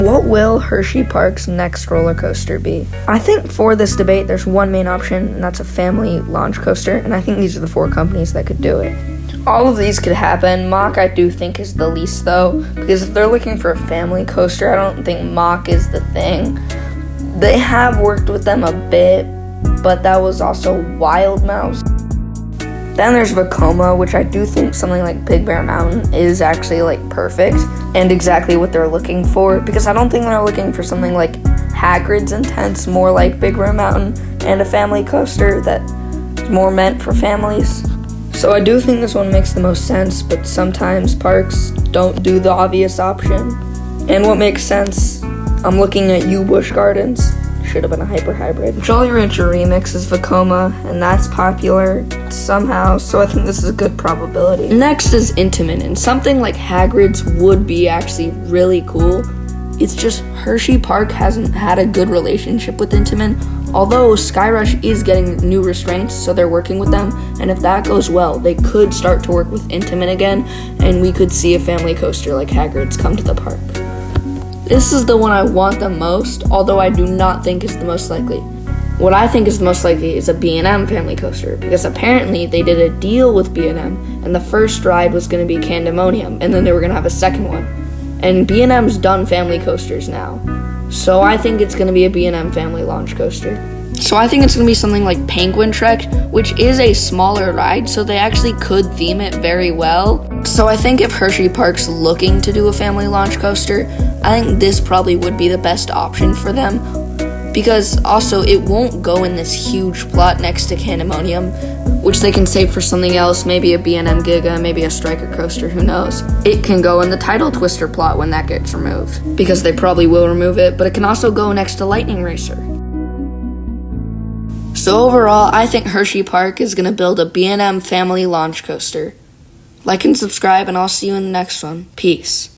What will Hersheyparks' next roller coaster be? I think for this debate, there's one main option, and that's a family launch coaster, and I think these are the 4 companies that could do it. All of these could happen. Mach, I do think, is the least, though, because if they're looking for a family coaster, I don't think Mach is the thing. They have worked with them a bit, but that was also Wild Mouse. Then there's Vekoma, which I do think something like Big Bear Mountain is actually like perfect and exactly what they're looking for, because I don't think they're looking for something like Hagrid's Intense, more like Big Bear Mountain, and a family coaster that's more meant for families. So I do think this one makes the most sense, but sometimes parks don't do the obvious option. And what makes sense, I'm looking at you, Busch Gardens. Should have been a Hyper Hybrid. Jolly Rancher Remix is Vekoma, and that's popular somehow, so I think this is a good probability. Next is Intamin, and something like Hagrid's would be actually really cool. It's just Hershey Park hasn't had a good relationship with Intamin, although Skyrush is getting new restraints, so they're working with them, and if that goes well, they could start to work with Intamin again, and we could see a family coaster like Hagrid's come to the park. This is the one I want the most, although I do not think is the most likely. What I think is the most likely is a B&M family coaster, because apparently they did a deal with B&M, and the first ride was going to be Candemonium, and then they were going to have a second one. And B&M's done family coasters now, so I think it's going to be a B&M family launch coaster. So I think it's going to be something like Penguin Trek, which is a smaller ride, so they actually could theme it very well. So I think if Hersheyparks looking to do a family launch coaster, I think this probably would be the best option for them, because also it won't go in this huge plot next to Candemonium, which they can save for something else, maybe a B&M Giga, maybe a Striker coaster, who knows. It can go in the Tidal Twister plot when that gets removed, because they probably will remove it, but it can also go next to Lightning Racer. So overall, I think Hershey Park is going to build a B&M family launch coaster. Like and subscribe, and I'll see you in the next one. Peace.